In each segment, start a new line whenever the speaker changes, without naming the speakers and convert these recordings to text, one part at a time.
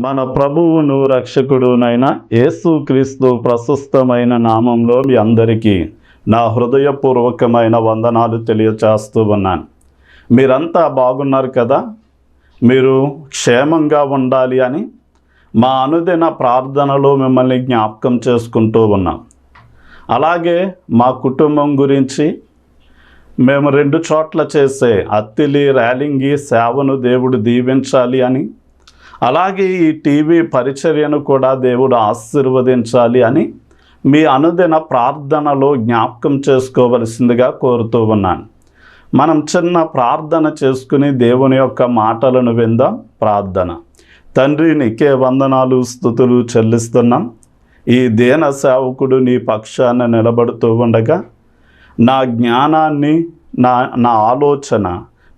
మన ప్రభువును రక్షకుడునైన యేసుక్రీస్తు ప్రశస్తమైన నామంలో మీ అందరికీ నా హృదయపూర్వకమైన వందనాలు తెలియచేస్తూ ఉన్నాను. మీరంతా బాగున్నారు కదా? మీరు క్షేమంగా ఉండాలి అని మా అనుదిన ప్రార్థనలో మిమ్మల్ని జ్ఞాపకం చేసుకుంటూ ఉన్నాం. అలాగే మా కుటుంబం గురించి మేము 2 చోట్ల చేసే అత్తిలి ర్యాలింగి సేవను దేవుడు దీవించాలి అని, అలాగే ఈ టీవీ పరిచర్యను కూడా దేవుడు ఆశీర్వదించాలి అని మీ అనుదిన ప్రార్థనలో జ్ఞాపకం చేసుకోవలసిందిగా కోరుతూ ఉన్నాను. మనం చిన్న ప్రార్థన చేసుకుని దేవుని యొక్క మాటలను విందాం. ప్రార్థన. తండ్రి, నీకే వందనాలు స్తుతులు చెల్లిస్తున్నాం. ఈ దీన సేవకుడు నీ పక్షాన నిలబడుతూ ఉండగా నా జ్ఞానాన్ని, నా ఆలోచన,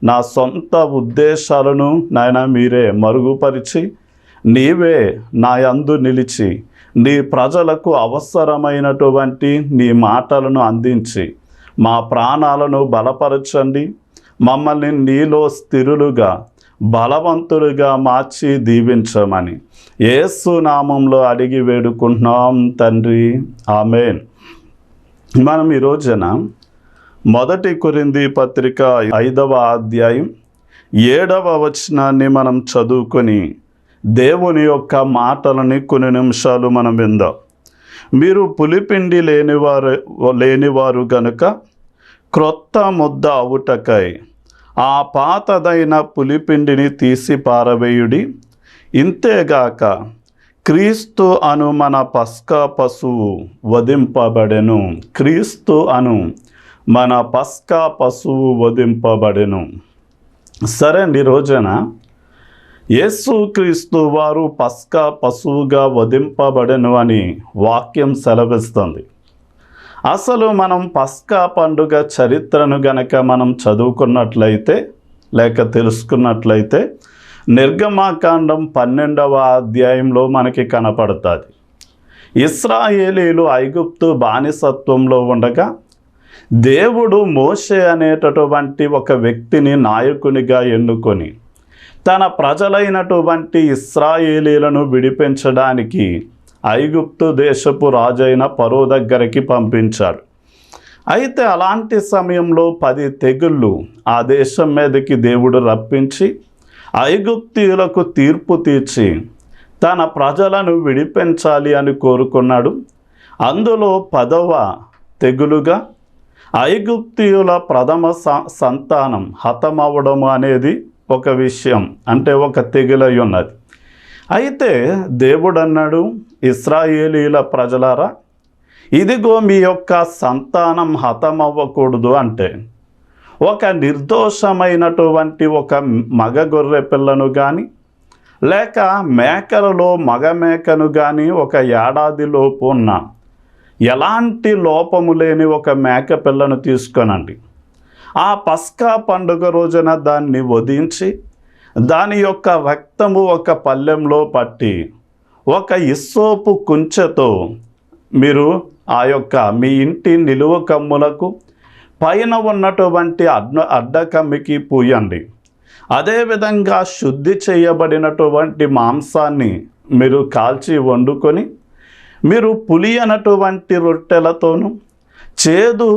నా సొంత ఉద్దేశాలను నాయన మీరే మరుగుపరిచి నీవే నా యందు నిలిచి నీ ప్రజలకు అవసరమైనటువంటి నీ మాటలను అందించి మా ప్రాణాలను బలపరచండి. మమ్మల్ని నీలో స్థిరులుగా బలవంతులుగా మార్చి దీవించమని యేసు నామంలో అడిగి వేడుకుంటున్నాం తండ్రి, ఆమేన్. మనం ఈ రోజున 1 కొరింథీ పత్రిక 5వ అధ్యాయం 7వ వచనాన్ని మనం చదువుకొని దేవుని యొక్క మాటలని కొన్ని నిమిషాలు మనం విందాం. మీరు పులిపిండి లేనివారు గనుక క్రొత్త ముద్ద అవుటకై ఆ పాతదైన పులిపిండిని తీసి పారవేయుడి. ఇంతేగాక క్రీస్తు అను మన పస్కా పశువు వధింపబడెను. క్రీస్తు అను మన పస్కా పశువు వధింపబడెను. సరే, ఈ రోజున యేసుక్రీస్తు వారు పస్కా పశువుగా వధింపబడెను అని వాక్యం సెలవిస్తుంది. అసలు మనం పస్కా పండుగ చరిత్రను గనక మనం చదువుకున్నట్లయితే లేక తెలుసుకున్నట్లయితే నిర్గమాకాండం 12వ అధ్యాయంలో మనకి కనపడుతుంది. ఇశ్రాయేలీలు ఐగుప్తు బానిసత్వంలో ఉండగా దేవుడు మోషే అనేటటువంటి ఒక వ్యక్తిని నాయకునిగా ఎన్నుకొని తన ప్రజలైనటువంటి ఇశ్రాయేలీలను విడిపించడానికి ఐగుప్తు దేశపు రాజైన ఫరో దగ్గరికి పంపించాడు. అయితే అలాంటి సమయంలో 10 తెగుళ్ళు ఆ దేశం మీదకి దేవుడు రప్పించి ఐగుప్తీయులకు తీర్పు తీర్చి తన ప్రజలను విడిపించాలి అని కోరుకున్నాడు. అందులో 10వ తెగులుగా ఐగుప్తీయుల ప్రథమ సంతానం హతమవ్వడం అనేది ఒక విషయం, అంటే ఒక తెగులై ఉన్నది. అయితే దేవుడు అన్నాడు, ఇశ్రాయేలీల ప్రజలారా, ఇదిగో మీ యొక్క సంతానం హతమవ్వకూడదు అంటే ఒక నిర్దోషమైనటువంటి ఒక మగ గొర్రె పిల్లను కానీ లేక మేకలలో మగ మేకను కానీ ఒక ఏడాదిలోపు ఉన్న ఎలాంటి లోపము లేని ఒక మేక పిల్లను తీసుకొనండి. ఆ పస్కా పండుగ రోజున దాన్ని వధించి దాని యొక్క రక్తము ఒక పళ్ళెంలో పట్టి ఒక ఇస్సోపు కుంచెతో మీరు ఆ యొక్క మీ ఇంటి నిలువ కమ్ములకు పైన ఉన్నటువంటి అడ్డకమ్మికి పూయండి. అదేవిధంగా శుద్ధి చేయబడినటువంటి మాంసాన్ని మీరు కాల్చి వండుకొని మీరు పులియనటువంటి రొట్టెలతోనూ చేదు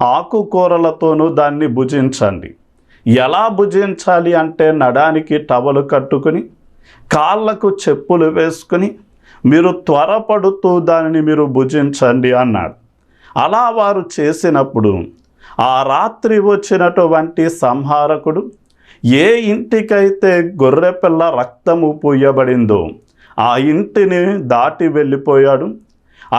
ఆకుకూరలతోనూ దాన్ని భుజించండి. ఎలా భుజించాలి అంటే నడానికి టవలు కట్టుకుని కాళ్ళకు చెప్పులు వేసుకుని మీరు త్వరపడుతూ దానిని మీరు భుజించండి అన్నాడు. అలా వారు చేసినప్పుడు ఆ రాత్రి వచ్చినటువంటి సంహారకుడు ఏ ఇంటికైతే గొర్రెపిల్ల రక్తము పూయబడిందో ఆ ఇంటిని దాటి వెళ్ళిపోయాడు.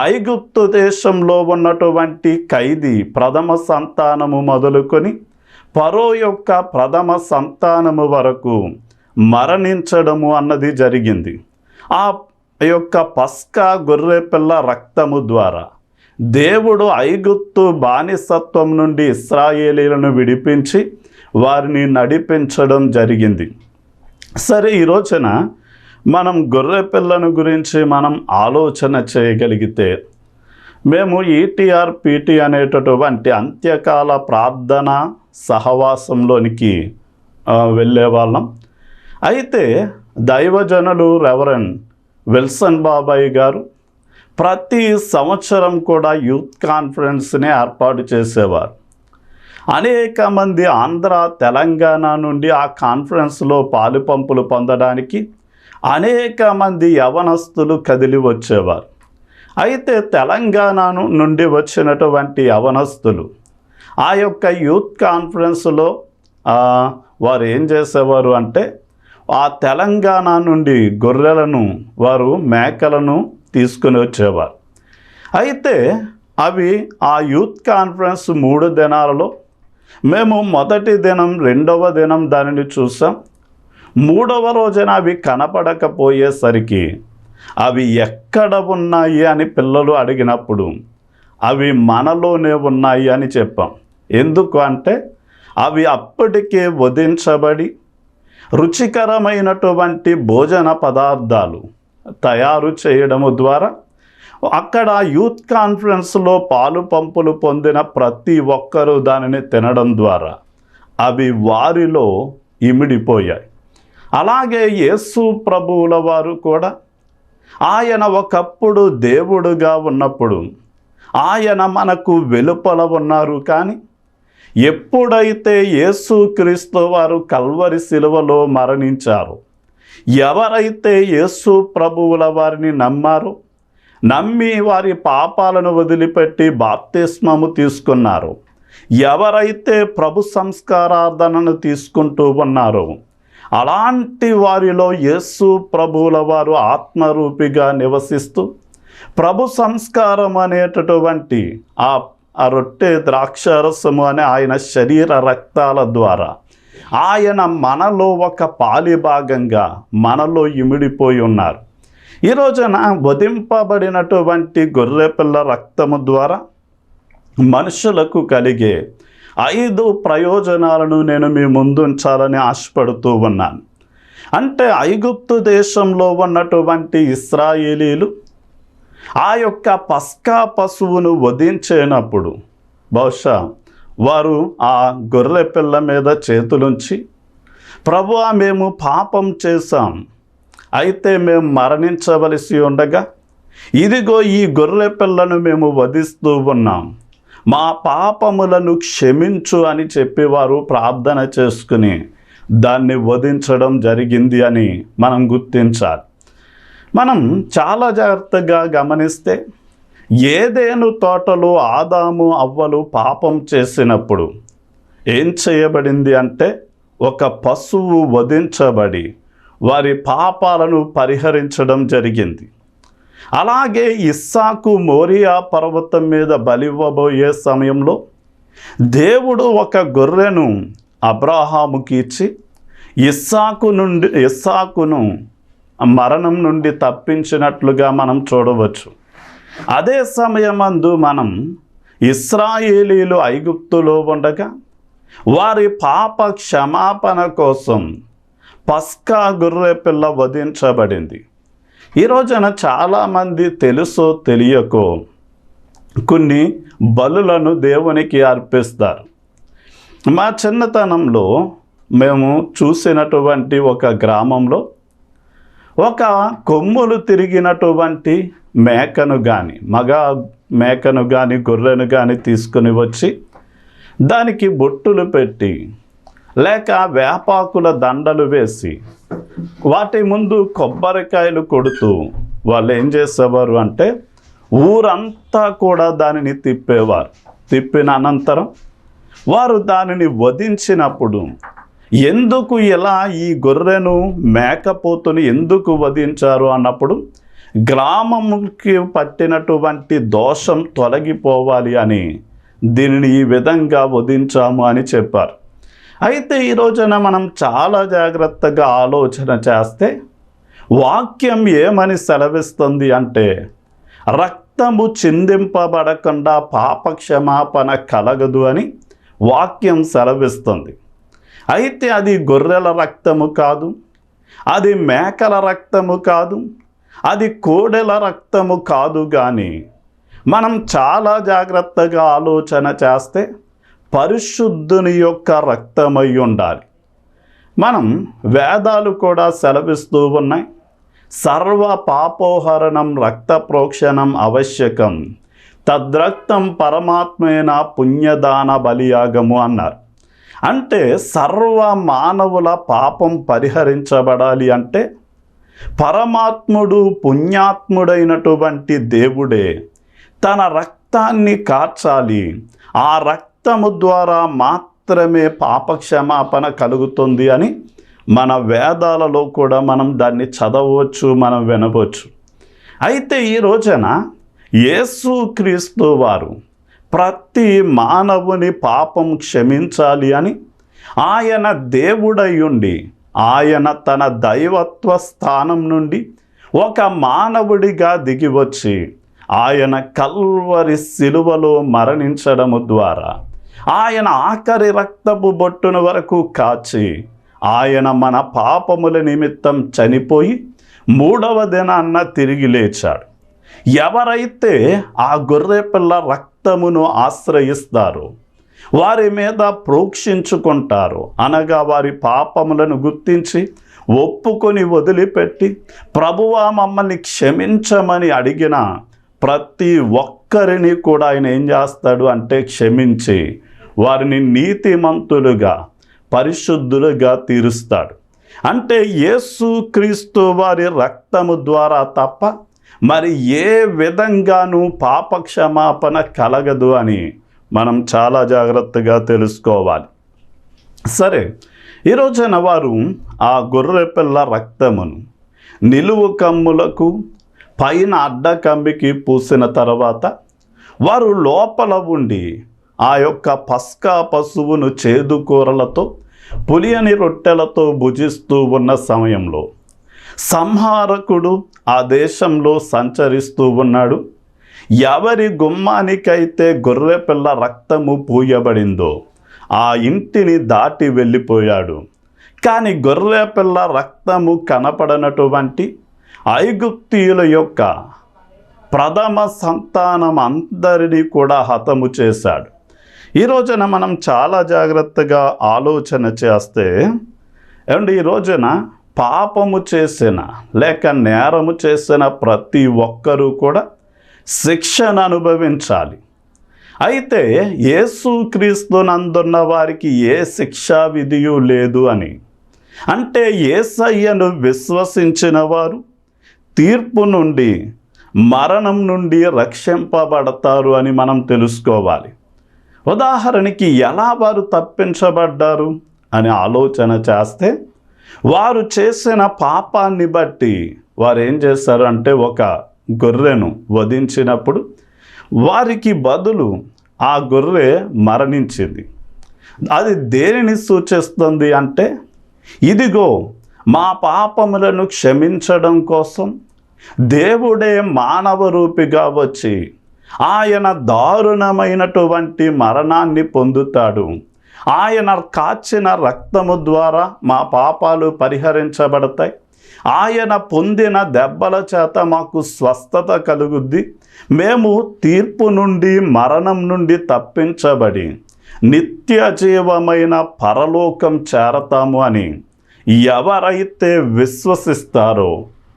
ఐగుప్తు దేశంలో ఉన్నటువంటి ఖైదీ ప్రథమ సంతానము మొదలుకొని ఫరో యొక్క ప్రథమ సంతానము వరకు మరణించడము అన్నది జరిగింది. ఆ యొక్క పస్కా గొర్రెపిల్ల రక్తము ద్వారా దేవుడు ఐగుప్తు బానిసత్వం నుండి ఇశ్రాయేలీలను విడిపించి వారిని నడిపించడం జరిగింది. సరే, ఈ రోజున మనం గొర్రెపిల్లను గురించి మనం ఆలోచన చేయగలిగితే మేము ETR-PT అనేటటువంటి అంత్యకాల ప్రార్థన సహవాసంలోనికి వెళ్ళేవాళ్ళం. అయితే దైవజనులు రెవరెండ్ విల్సన్ బాబాయ్ గారు ప్రతి సంవత్సరం కూడా యూత్ కాన్ఫరెన్స్ని ఏర్పాటు చేసేవారు. అనేక మంది ఆంధ్ర తెలంగాణ నుండి ఆ కాన్ఫరెన్స్లో పాలుపంపులు పొందడానికి అనేక మంది యవనస్తులు కదిలి వచ్చేవారు. అయితే తెలంగాణ నుండి వచ్చినటువంటి యవనస్తులు ఆ యొక్క యూత్ కాన్ఫరెన్స్లో వారు ఏం చేసేవారు అంటే ఆ తెలంగాణ నుండి గొర్రెలను వారు మేకలను తీసుకుని వచ్చేవారు. అయితే అవి ఆ యూత్ కాన్ఫరెన్స్ 3 దినాలలో మేము మొదటి దినం రెండవ దినం దానిని చూసాం. 3వ రోజున అవి కనపడకపోయేసరికి అవి ఎక్కడ ఉన్నాయి అని పిల్లలు అడిగినప్పుడు అవి మనలోనే ఉన్నాయి అని చెప్పాం. ఎందుకు అంటే అవి అప్పటికే వధించబడి రుచికరమైనటువంటి భోజన పదార్థాలు తయారు చేయడము ద్వారా అక్కడ యూత్ కాన్ఫరెన్స్లో పాలు పంపులు పొందిన ప్రతి ఒక్కరూ దానిని తినడం ద్వారా అవి వారిలో ఇమిడిపోయాయి. అలాగే యేసు ప్రభువుల వారు కూడా ఆయన ఒకప్పుడు దేవుడుగా ఉన్నప్పుడు ఆయన మనకు వెలుపల ఉన్నారు. కానీ ఎప్పుడైతే యేసుక్రీస్తు వారు కల్వరి శిలువలో మరణించారో, ఎవరైతే యేసు ప్రభువుల వారిని నమ్మి వారి పాపాలను వదిలిపెట్టి బాప్తిస్మము తీసుకున్నారో, ఎవరైతే ప్రభు సంస్కారార్థనను తీసుకుంటూ ఉన్నారో, అలాంటి వారిలో యేసు ప్రభువుల వారు ఆత్మరూపిగా నివసిస్తూ ప్రభు సంస్కారం అనేటటువంటి ఆ రొట్టె ద్రాక్షారసము అనే ఆయన శరీర రక్తాల ద్వారా ఆయన మనలో ఒక పాలి భాగంగా మనలో ఇమిడిపోయి ఉన్నారు. ఈ రోజున వధింపబడినటువంటి గొర్రెపిల్ల రక్తము ద్వారా మనుషులకు కలిగే 5 ప్రయోజనాలను నేను మీ ముందు ఉంచాలని ఆశపడుతూ ఉన్నాను. అంటే ఐగుప్తు దేశంలో ఉన్నటువంటి ఇశ్రాయేలీలు ఆ యొక్క పస్కా పశువును వధించేటప్పుడు బహుశా వారు ఆ గొర్రె పిల్ల మీద చేతులుంచి, ప్రభువా మేము పాపం చేశాం, అయితే మేము మరణించవలసి ఉండగా ఇదిగో ఈ గొర్రె పిల్లను మేము వధిస్తూ ఉన్నాం, మా పాపములను క్షమించు అని చెప్పి వారు ప్రార్థన చేసుకుని దాన్ని వధించడం జరిగింది అని మనం గుర్తించాలి. మనం చాలా జాగ్రత్తగా గమనిస్తే ఏదెను తోటలో ఆదాము అవ్వలు పాపం చేసినప్పుడు ఏం చేయబడింది అంటే ఒక పశువు వధించబడి వారి పాపాలను పరిహరించడం జరిగింది. అలాగే ఇస్సాకు మోరియా పర్వతం మీద బలివ్వబోయే సమయంలో దేవుడు ఒక గొర్రెను అబ్రాహాముకి ఇచ్చి ఇస్సాకును మరణం నుండి తప్పించినట్లుగా మనం చూడవచ్చు. అదే సమయమందు మనం ఇశ్రాయేలీలు ఐగుప్తులో ఉండగా వారి పాప క్షమాపణ కోసం పస్కా గొర్రె పిల్ల వధించబడింది. ఈ రోజున చాలామంది తెలుసో తెలియకో కొన్ని బలులను దేవునికి అర్పిస్తారు. మా చిన్నతనంలో మేము చూసినటువంటి ఒక గ్రామంలో ఒక కొమ్ములు తిరిగినటువంటి మేకను కానీ మగ మేకను కానీ గొర్రెను కానీ తీసుకుని వచ్చి దానికి బొట్టులు పెట్టి లేక వేపాకుల దండలు వేసి వాటి ముందు కొబ్బరికాయలు కొడుతూ వాళ్ళు ఏం చేసేవారు అంటే ఊరంతా కూడా దానిని తిప్పేవారు. తిప్పిన అనంతరం వారు దానిని వధించినప్పుడు ఎందుకు ఇలా ఈ గొర్రెను మేకపోతుని ఎందుకు వధించారు అన్నప్పుడు గ్రామంకి పట్టినటువంటి దోషం తొలగిపోవాలి అని దీనిని ఈ విధంగా వధించాము అని చెప్పారు. అయితే ఈ రోజున మనం చాలా జాగ్రత్తగా ఆలోచన చేస్తే వాక్యం ఏమని సెలవిస్తుంది అంటే రక్తము చిందింపబడకుండా పాప క్షమాపణ కలగదు అని వాక్యం సెలవిస్తుంది. అయితే అది గొర్రెల రక్తము కాదు, అది మేకల రక్తము కాదు, అది కోడెల రక్తము కాదు. కానీ మనం చాలా జాగ్రత్తగా ఆలోచన చేస్తే పరిశుద్ధుని యొక్క రక్తమై ఉండాలి. మనం వేదాలు కూడా సెలవిస్తూ ఉన్నాయి. సర్వ పాపోహరణం రక్త ప్రోక్షణం ఆవశ్యకం, తద్రక్తం పరమాత్మేన పుణ్యదాన బలియాగము అన్నారు. అంటే సర్వ మానవుల పాపం పరిహరించబడాలి అంటే పరమాత్ముడు పుణ్యాత్ముడైనటువంటి దేవుడే తన రక్తాన్ని కార్చాలి. ఆ రక్తము ద్వారా మాత్రమే పాపక్షమాపణ కలుగుతుంది అని మన వేదాలలో కూడా మనం దాన్ని చదవచ్చు, మనం వినవచ్చు. అయితే ఈ రోజున యేసుక్రీస్తు వారు ప్రతి మానవుని పాపం క్షమించాలి అని ఆయన దేవుడై ఉండి ఆయన తన దైవత్వ స్థానం నుండి ఒక మానవుడిగా దిగివచ్చి ఆయన కల్వరి శిలువలో మరణించడము ద్వారా ఆయన ఆఖరి రక్తపు బొట్టున వరకు కాచి ఆయన మన పాపముల నిమిత్తం చనిపోయి మూడవ దినాన్న తిరిగి లేచాడు. ఎవరైతే ఆ గొర్రెపిల్ల రక్తమును ఆశ్రయిస్తారో, వారి మీద ప్రోక్షించుకుంటారో, అనగా వారి పాపములను గుర్తించి ఒప్పుకొని వదిలిపెట్టి ప్రభువా మమ్మల్ని క్షమించమని అడిగిన ప్రతి ఒక్కరిని కూడా ఆయన ఏం చేస్తాడు అంటే క్షమించి వారిని నీతిమంతులుగా పరిశుద్ధులుగా తీరుస్తాడు. అంటే యేసుక్రీస్తు వారి రక్తము ద్వారా తప్ప మరి ఏ విధంగానూ పాపక్షమాపణ కలగదు అని మనం చాలా జాగ్రత్తగా తెలుసుకోవాలి. సరే, ఈరోజున వారు ఆ గొర్రెపిల్ల రక్తమును నిలువు కమ్ములకు పైన అడ్డకమ్మికి పూసిన తర్వాత వారు లోపల ఉండి ఆ యొక్క పస్కా పశువును చేదుకూరలతో పులియని రొట్టెలతో భుజిస్తూ ఉన్న సమయంలో సంహారకుడు ఆ దేశంలో సంచరిస్తూ ఉన్నాడు. ఎవరి గుమ్మానికైతే గొర్రెపిల్ల రక్తము పూయబడిందో ఆ ఇంటిని దాటి వెళ్ళిపోయాడు. కానీ గొర్రెపిల్ల రక్తము కనపడనటువంటి ఐగుప్తీయుల యొక్క ప్రథమ సంతానం అందరినీ కూడా హతము చేశాడు. ఈ రోజున మనం చాలా జాగ్రత్తగా ఆలోచన చేస్తే ఏమంటే ఈ రోజున పాపము చేసిన లేక నేరము చేసిన ప్రతి ఒక్కరూ కూడా శిక్షను అనుభవించాలి. అయితే యేసుక్రీస్తునందున్న వారికి ఏ శిక్షా విధియు లేదు అని, అంటే యేసయ్యను విశ్వసించిన వారు తీర్పు నుండి మరణం నుండి రక్షింపబడతారు అని మనం తెలుసుకోవాలి. ఉదాహరణకి ఎలా వారు తప్పించబడ్డారు అని ఆలోచన చేస్తే వారు చేసిన పాపాన్ని బట్టి వారు ఏం చేశారు అంటే ఒక గొర్రెను వధించినప్పుడు వారికి బదులు ఆ గొర్రె మరణించింది. అది దేనిని సూచిస్తుంది అంటే ఇదిగో మా పాపములను క్షమించడం కోసం దేవుడే మానవ రూపిగా వచ్చి ఆయన దారుణమైనటువంటి మరణాన్ని పొందుతాడు. ఆయన కాచిన రక్తము ద్వారా మా పాపాలు పరిహరించబడతాయి. ఆయన పొందిన దెబ్బల చేత మాకు స్వస్థత కలుగుద్ది. మేము తీర్పు నుండి మరణం నుండి తప్పించబడి నిత్య జీవమైన పరలోకం చేరతాము అని ఎవరైతే విశ్వసిస్తారో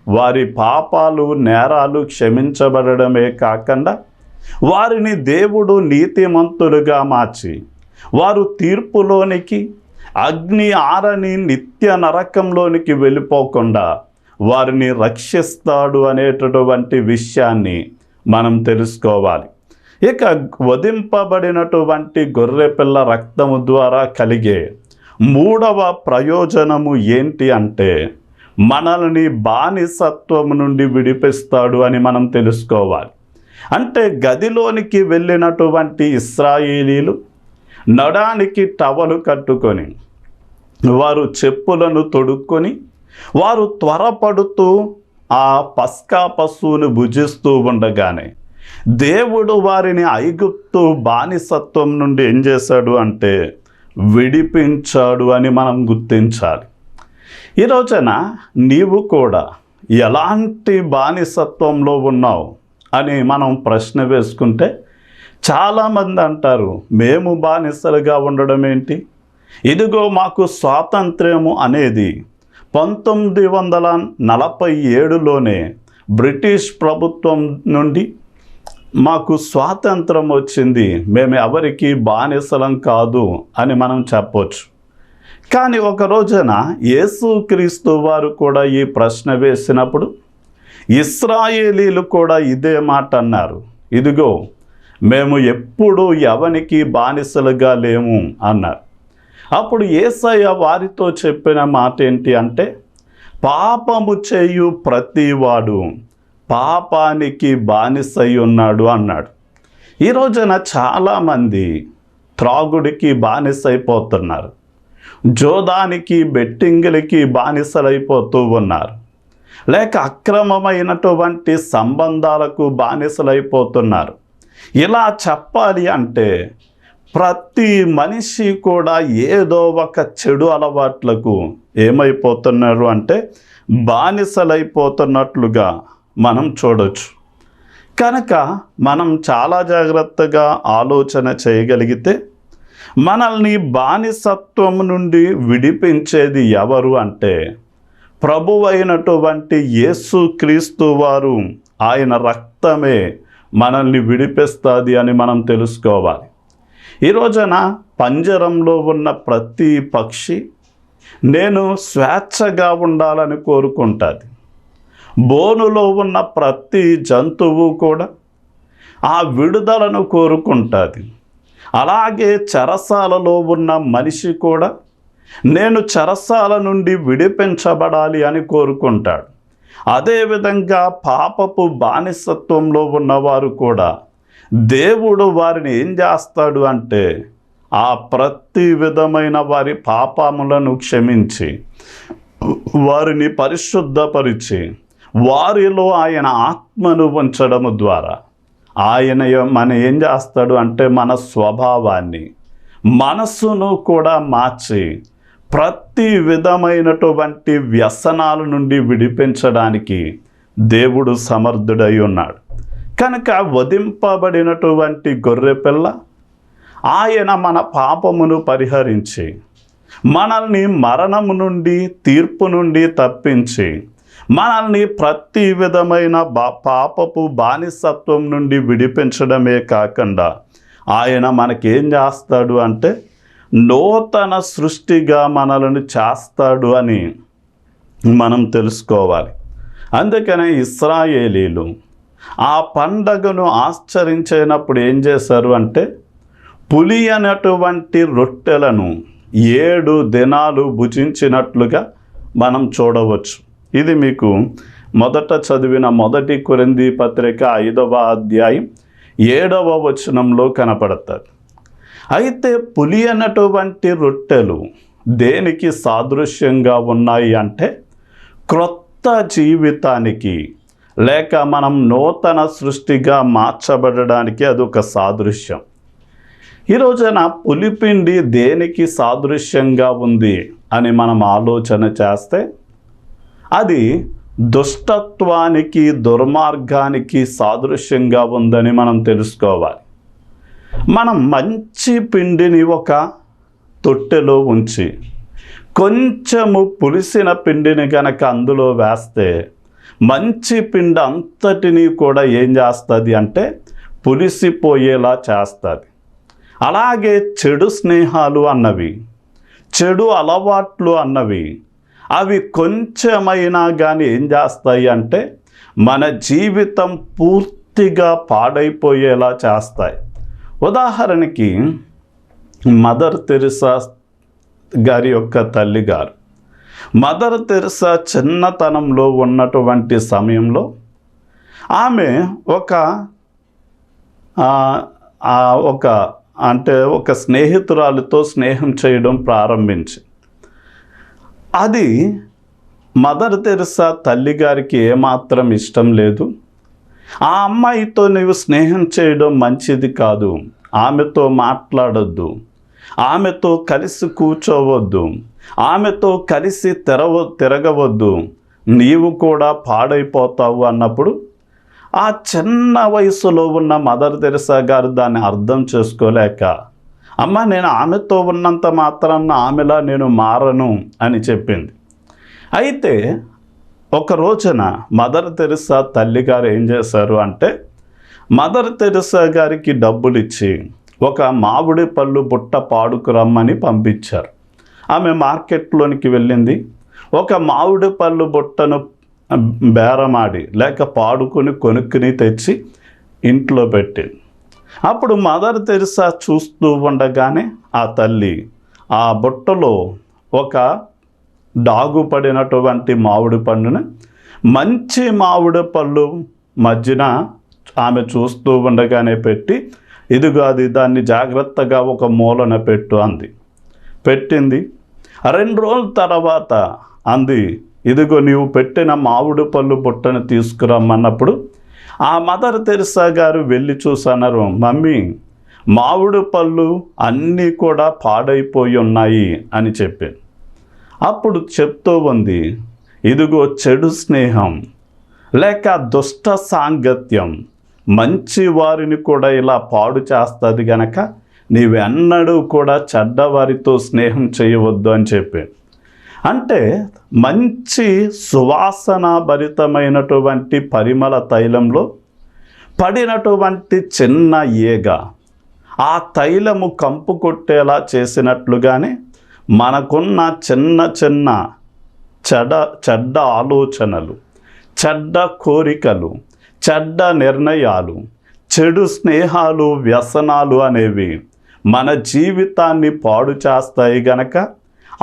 వారి పాపాలు నేరాలు క్షమించబడమే కాకుండా వారిని దేవుడు నీతిమంతులుగా మార్చి వారు తీర్పులోనికి అగ్ని ఆరని నిత్య నరకంలోనికి వెళ్ళిపోకుండా వారిని రక్షిస్తాడు అనేటటువంటి విషయాన్ని మనం తెలుసుకోవాలి. ఇక వధింపబడినటువంటి గొర్రెపిల్ల రక్తము ద్వారా కలిగే మూడవ ప్రయోజనము ఏంటి అంటే మనల్ని బానిసత్వం నుండి విడిపిస్తాడు అని మనం తెలుసుకోవాలి. అంటే గదిలోనికి వెళ్ళినటువంటి ఇశ్రాయేలీలు నడానికి టవలు కట్టుకొని వారు చెప్పులను తొడుక్కొని వారు త్వరపడుతూ ఆ పస్కా పశువును భుజిస్తూ ఉండగానే దేవుడు వారిని ఐగుప్తు బానిసత్వం నుండి ఏం చేశాడు అంటే విడిపించాడు అని మనం గుర్తించాలి. ఈ రోజున నీవు కూడా ఎలాంటి బానిసత్వంలో ఉన్నావు అని మనం ప్రశ్న వేసుకుంటే చాలామంది అంటారు, మేము బానిసలుగా ఉండడం ఏంటి, ఇదిగో మాకు స్వాతంత్ర్యము అనేది 1947లోనే బ్రిటిష్ ప్రభుత్వం నుండి మాకు స్వాతంత్రం వచ్చింది, మేము ఎవరికి బానిసలం కాదు అని మనం చెప్పొచ్చు. కానీ ఒక రోజున యేసుక్రీస్తు వారు కూడా ఈ ప్రశ్న వేసినప్పుడు ఇశ్రాయేలీలు కూడా ఇదే మాట అన్నారు, ఇదిగో మేము ఎప్పుడూ ఎవనికి బానిసలుగా లేము అన్నారు. అప్పుడు యేసయ్య వారితో చెప్పిన మాట ఏంటి అంటే, పాపము చేయు ప్రతివాడు పాపానికి బానిసై ఉన్నాడు అన్నాడు. ఈ రోజున చాలామంది త్రాగుడికి బానిసైపోతున్నారు, జోదానికి బెట్టింగులకి బానిసలైపోతూ ఉన్నారు, లేక అక్రమమైనటువంటి సంబంధాలకు బానిసలైపోతున్నారు. ఇలా చెప్పాలి అంటే ప్రతి మనిషి కూడా ఏదో ఒక చెడు అలవాట్లకు ఏమైపోతున్నారు అంటే బానిసలైపోతున్నట్లుగా మనం చూడొచ్చు. కనుక మనం చాలా జాగ్రత్తగా ఆలోచన చేయగలిగితే మనల్ని బానిసత్వం నుండి విడిపించేది ఎవరు అంటే ప్రభువైనటువంటి యేసుక్రీస్తు వారు. ఆయన రక్తమే మనల్ని విడిపిస్తుంది అని మనం తెలుసుకోవాలి. ఈ రోజున పంజరంలో ఉన్న ప్రతి పక్షి నేను స్వేచ్ఛగా ఉండాలని కోరుకుంటుంది. బోనులో ఉన్న ప్రతి జంతువు కూడా ఆ విడుదలను కోరుకుంటుంది. అలాగే చెరసాలలో ఉన్న మనిషి కూడా నేను చెరసాల నుండి విడిపించబడాలి అని కోరుకుంటాడు. అదేవిధంగా పాపపు బానిసత్వంలో ఉన్నవారు కూడా దేవుడు వారిని ఏం చేస్తాడు అంటే ఆ ప్రతి విధమైన వారి పాపములను క్షమించి వారిని పరిశుద్ధపరిచి వారిలో ఆయన ఆత్మను ఉంచడము ద్వారా ఆయన మన ఏం చేస్తాడు అంటే మన స్వభావాన్ని మనస్సును కూడా మార్చి ప్రతి విధమైనటువంటి వ్యసనాల నుండి విడిపించడానికి దేవుడు సమర్థుడై ఉన్నాడు. కనుక వధింపబడినటువంటి గొర్రెపిల్ల ఆయన మన పాపమును పరిహరించి మనల్ని మరణము నుండి తీర్పు నుండి తప్పించి మనల్ని ప్రతి విధమైన పాపపు బానిసత్వం నుండి విడిపించడమే కాకుండా ఆయన మనకేం చేస్తాడు అంటే నూతన సృష్టిగా మనలను చేస్తాడు అని మనం తెలుసుకోవాలి. అందుకనే ఇశ్రాయేలీలు ఆ పండగను ఆచరించినప్పుడు ఏం చేశారు అంటే పులియనటువంటి రొట్టెలను 7 దినాలు భుజించినట్లుగా మనం చూడవచ్చు. ఇది మీకు మొదట చదివిన 1 కొరింథీ పత్రిక 5వ అధ్యాయం 7వ వచనంలో కనపడతారు. అయితే పులియనటువంటి రొట్టెలు దేనికి సాదృశ్యంగా ఉన్నాయి అంటే క్రొత్త జీవితానికి లేక మనం నూతన సృష్టిగా మార్చబడడానికి అదొక సాదృశ్యం. ఈ రోజున పులిపిండి దేనికి సాదృశ్యంగా ఉంది అని మనం ఆలోచన చేస్తే అది దుష్టత్వానికి దుర్మార్గానికి సాదృశ్యంగా ఉందని మనం తెలుసుకోవాలి. మనం మంచి పిండిని ఒక తొట్టెలో ఉంచి కొంచెము పులిసిన పిండిని కనుక అందులో వేస్తే మంచి పిండి అంతటినీ కూడా ఏం చేస్తుంది అంటే పులిసిపోయేలా చేస్తుంది. అలాగే చెడు స్నేహాలు అన్నవి చెడు అలవాట్లు అన్నవి అవి కొంచెమైనా కానీ ఏం చేస్తాయి అంటే మన జీవితం పూర్తిగా పాడైపోయేలా చేస్తాయి. ఉదాహరణకి మదర్ తెరిసా గారి యొక్క తల్లిగారు మదర్ తెరిసా చిన్నతనంలో ఉన్నటువంటి సమయంలో ఆమె ఒక స్నేహితురాలితో స్నేహం చేయడం ప్రారంభించి అది మదర్ తెరిసా తల్లిగారికి ఏమాత్రం ఇష్టం లేదు. ఆ అమ్మాయితో నీవు స్నేహం చేయడం మంచిది కాదు, ఆమెతో మాట్లాడొద్దు, ఆమెతో కలిసి కూర్చోవద్దు, ఆమెతో కలిసి తిరగవద్దు, నీవు కూడా పాడైపోతావు అన్నప్పుడు ఆ చిన్న వయసులో ఉన్న మదర్ తెరిసా గారు దాన్ని అర్థం చేసుకోలేక అమ్మ, నేను ఆమెతో ఉన్నంత మాత్రాన ఆమెలా నేను మారను అని చెప్పింది. అయితే ఒక రోజున మదర్ తెరెసా తల్లిగారు ఏం చేశారు అంటే, మదర్ తెరెసా గారికి డబ్బులు ఇచ్చి ఒక మామిడి పళ్ళు బుట్ట పాడుకురమ్మని పంపించారు. ఆమె మార్కెట్లోనికి వెళ్ళింది. ఒక మామిడి పళ్ళు బుట్టను బేరమాడి లేక పాడుకొని కొనుక్కుని తెచ్చి ఇంట్లో పెట్టింది. అప్పుడు మదర్ తెరెసా చూస్తూ ఉండగానే ఆ తల్లి ఆ బుట్టలో ఒక డాగుపడినటువంటి మామిడి పండును మంచి మామిడి పళ్ళు మధ్యన ఆమె చూస్తూ ఉండగానే పెట్టి, ఇదిగో అది దాన్ని జాగ్రత్తగా ఒక మూలన పెట్టు అంది. పెట్టింది. 2 రోజుల తర్వాత అంది, ఇదిగో నీవు పెట్టిన మామిడి పళ్ళు బుట్టను తీసుకురమ్మన్నప్పుడు ఆ మదర్ తెరెసా గారు వెళ్ళి చూసన్నారు, మమ్మీ, మామిడి పళ్ళు అన్నీ కూడా పాడైపోయి ఉన్నాయి అని చెప్పాను. అప్పుడు చెప్తూ ఉంది, ఇదిగో చెడు స్నేహం లేక దుష్ట సాంగత్యం మంచి వారిని కూడా ఇలా పాడు చేస్తుంది గనక నీవెన్నడూ కూడా చెడ్డవారితో స్నేహం చేయవద్దు అని చెప్పాను. అంటే మంచి సువాసన భరితమైనటువంటి పరిమళ తైలంలో పడినటువంటి చిన్న ఈగ ఆ తైలము కంపు కొట్టేలా చేసినట్లుగానే మనకున్న చిన్న చిన్న చెడ్డ ఆలోచనలు, చెడ్డ కోరికలు, చెడ్డ నిర్ణయాలు, చెడు స్నేహాలు, వ్యసనాలు అనేవి మన జీవితాన్ని పాడు చేస్తాయి గనక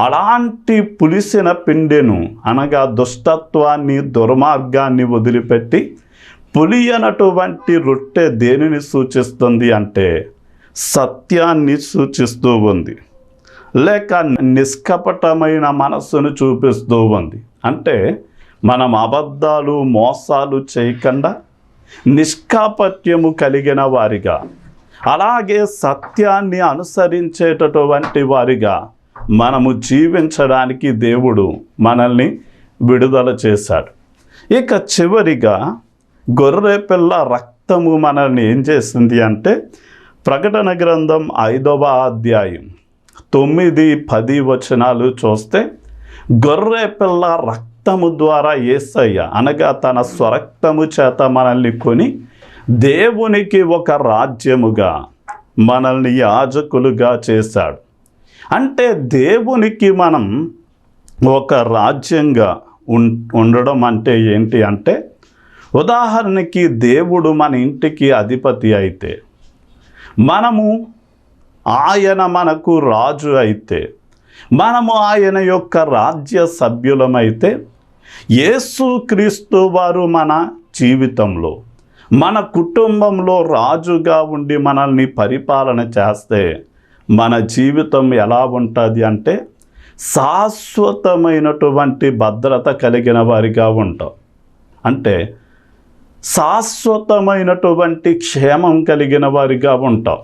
అలాంటి పులిసిన పిండెను అనగా దుష్టత్వాన్ని, దుర్మార్గాన్ని వదిలిపెట్టి పులియనటువంటి రొట్టె దేనిని సూచిస్తుంది అంటే సత్యాన్ని సూచిస్తూ ఉంది, లేక నిష్కపటమైన మనస్సును చూపిస్తూ ఉంది. అంటే మనం అబద్ధాలు, మోసాలు చేయకుండా నిష్కాపట్యము కలిగిన వారిగా, అలాగే సత్యాన్ని అనుసరించేటటువంటి వారిగా మనము జీవించడానికి దేవుడు మనల్ని విడుదల చేశాడు. ఇక చివరిగా గొర్రెపిల్ల రక్తము మనల్ని ఏం చేసింది అంటే, ప్రకటన గ్రంథం 5వ అధ్యాయం 9, 10 వచనాలు చూస్తే, గొర్రెపిల్ల రక్తము ద్వారా యేసయ్య అనగా తన స్వరక్తము చేత మనల్ని కొని దేవునికి ఒక రాజ్యముగా మనల్ని యాజకులుగా చేశాడు. అంటే దేవునికి మనం ఒక రాజ్యంగా ఉండడం అంటే ఏంటి అంటే, ఉదాహరణకి దేవుడు మన ఇంటికి అధిపతి అయితే, మనము ఆయన మనకు రాజు అయితే, మనము ఆయన యొక్క రాజ్య సభ్యులమైతే, యేసుక్రీస్తు వారు మన జీవితంలో, మన కుటుంబంలో రాజుగా ఉండి మనల్ని పరిపాలన చేస్తే మన జీవితం ఎలా ఉంటుంది అంటే శాశ్వతమైనటువంటి భద్రత కలిగిన వారిగా ఉంటాం. అంటే శాశ్వతమైనటువంటి క్షేమం కలిగిన వారిగా ఉంటాం.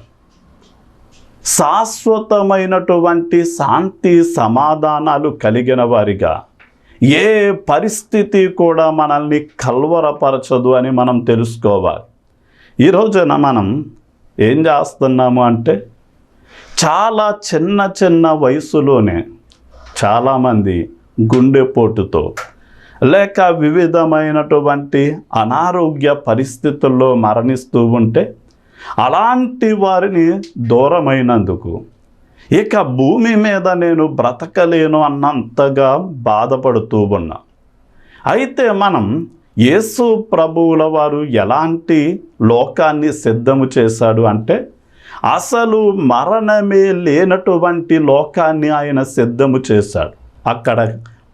శాశ్వతమైనటువంటి శాంతి సమాధానాలు కలిగిన వారిగా, ఏ పరిస్థితి కూడా మనల్ని కల్వరపరచదు అని మనం తెలుసుకోవాలి. ఈరోజున మనం ఏం చేస్తున్నాము అంటే, చాలా చిన్న వయసులోనే చాలామంది గుండెపోటుతో లేక వివిధమైనటువంటి అనారోగ్య పరిస్థితుల్లో మరణిస్తూ ఉంటే, అలాంటి వారిని దూరమైనందుకు ఇక భూమి మీద నేను బ్రతకలేను అన్నంతగా బాధపడుతూ ఉన్నా. అయితే మనం యేసు ప్రభువుల వారు ఎలాంటి లోకాన్ని సిద్ధము చేశాడు అంటే, అసలు మరణమే లేనటువంటి లోకాన్ని ఆయన సిద్ధము చేశాడు. అక్కడ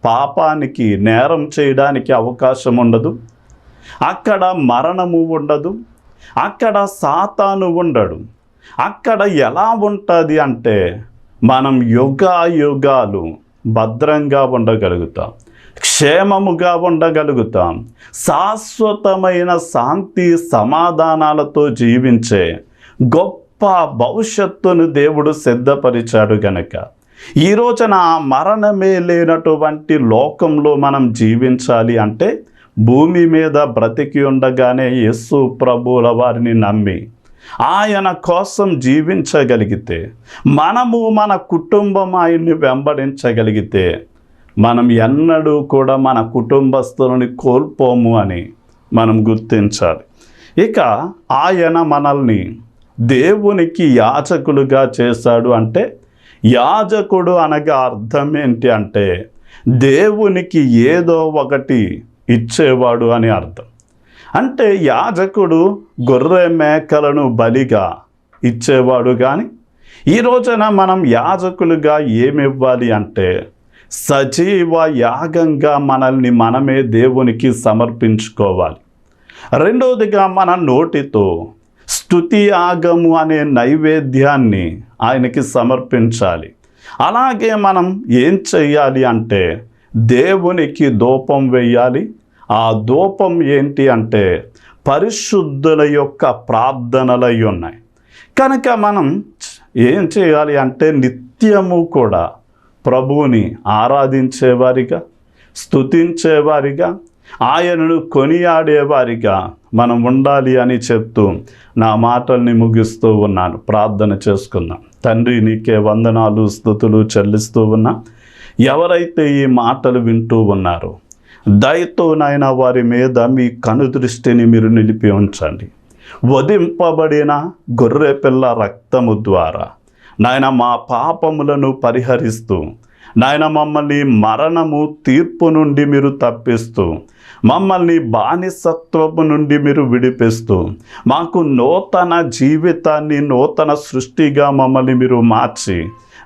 పాపానికి, నేరం చేయడానికి అవకాశం ఉండదు. అక్కడ మరణము ఉండదు. అక్కడ సాతాను ఉండడు. అక్కడ ఎలా ఉంటుంది అంటే, మనం యుగాలు భద్రంగా ఉండగలుగుతాం, క్షేమముగా ఉండగలుగుతాం. శాశ్వతమైన శాంతి సమాధానాలతో జీవించే గొప్ప భవిష్యత్తును దేవుడు సిద్ధపరిచాడు గనక ఈ రోజున మరణమే లేనటువంటి లోకంలో మనం జీవించాలి అంటే, భూమి మీద బ్రతికి ఉండగానే యేసు ప్రభువుల వారిని నమ్మి ఆయన కోసం జీవించగలిగితే, మనము మన కుటుంబం ఆయన్ని వెంబడించగలిగితే, మనం ఎన్నడూ కూడా మన కుటుంబస్తులని కోల్పోము అని మనం గుర్తించాలి. ఇక ఆయన మనల్ని దేవునికి యాజకులుగా చేశాడు అంటే, యాజకుడు అనగా అర్థం ఏంటి అంటే దేవునికి ఏదో ఒకటి ఇచ్చేవాడు అని అర్థం. అంటే యాజకుడు గొర్రె మేకలను బలిగా ఇచ్చేవాడు. కానీ ఈ రోజున మనం యాజకులుగా ఏమివ్వాలి అంటే సజీవ యాగంగా మనల్ని మనమే దేవునికి సమర్పించుకోవాలి. రెండవదిగా మన నోటితో స్తుతి యాగము అనే నైవేద్యాన్ని ఆయనకి సమర్పించాలి. అలాగే మనం ఏం చెయ్యాలి అంటే దేవునికి ధూపం వేయాలి. ఆ ధూపం ఏంటి అంటే పరిశుద్ధుల యొక్క ప్రార్థనలై ఉన్నాయి. కనుక మనం ఏం చేయాలి అంటే నిత్యము కూడా ప్రభువుని ఆరాధించేవారిగా, స్తుతించేవారిగా, ఆయనను కొనియాడేవారిగా మనం ఉండాలి అని చెప్తూ నా మాటల్ని ముగిస్తూ ఉన్నాను. ప్రార్థన చేసుకుందాం. తండ్రి, నీకే వందనాలు స్తుతులు చెల్లిస్తూ ఉన్నా. ఎవరైతే ఈ మాటలు వింటూ ఉన్నారో దయతో నాయన వారి మీద మీ కనుదృష్టిని మీరు నిలిపి ఉంచండి. వధింపబడిన గొర్రెపిల్ల రక్తము ద్వారా నాయన మా పాపములను పరిహరిస్తూ, నాయన మమ్మల్ని మరణము తీర్పు నుండి మీరు తప్పిస్తూ, మమ్మల్ని బానిసత్వము నుండి మీరు విడిపిస్తూ, మాకు నూతన జీవితాన్ని, నూతన సృష్టిగా మమ్మల్ని మీరు మార్చి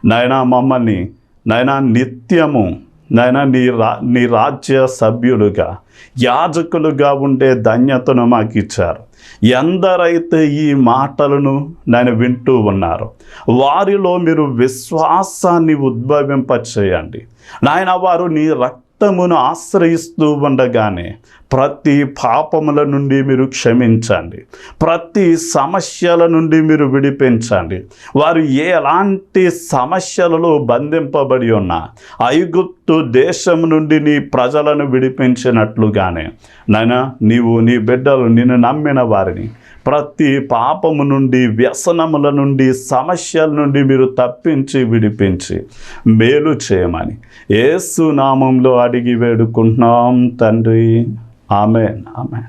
నాయన మమ్మల్ని నాయన నిత్యము నాయన నీ రాజ్య సభ్యులుగా, యాజకులుగా ఉండే ధన్యతను మాకు ఇచ్చారు. ఎందరైతే ఈ మాటలను నేను వింటూ ఉన్నారో వారిలో మీరు విశ్వాసాన్ని ఉద్భవింపచేయండి నాయన. వారు నీ రక్తమును ఆశ్రయిస్తూ ఉండగానే ప్రతి పాపముల నుండి మీరు క్షమించండి, ప్రతి సమస్యల నుండి మీరు విడిపించండి. వారు ఎలాంటి సమస్యలలో బంధింపబడి ఉన్నా ఐగుప్తు దేశం నుండి నీ ప్రజలను విడిపించినట్లుగానే నాయన నీవు నీ బిడ్డలు నిన్ను నమ్మిన వారిని ప్రతి పాపము నుండి, వ్యసనముల నుండి, సమస్యల నుండి మీరు తప్పించి విడిపించి మేలు చేయమని యేసు నామంలో అడిగి వేడుకుంటున్నాం తండ్రి. ఆమేన్. ఆమేన్.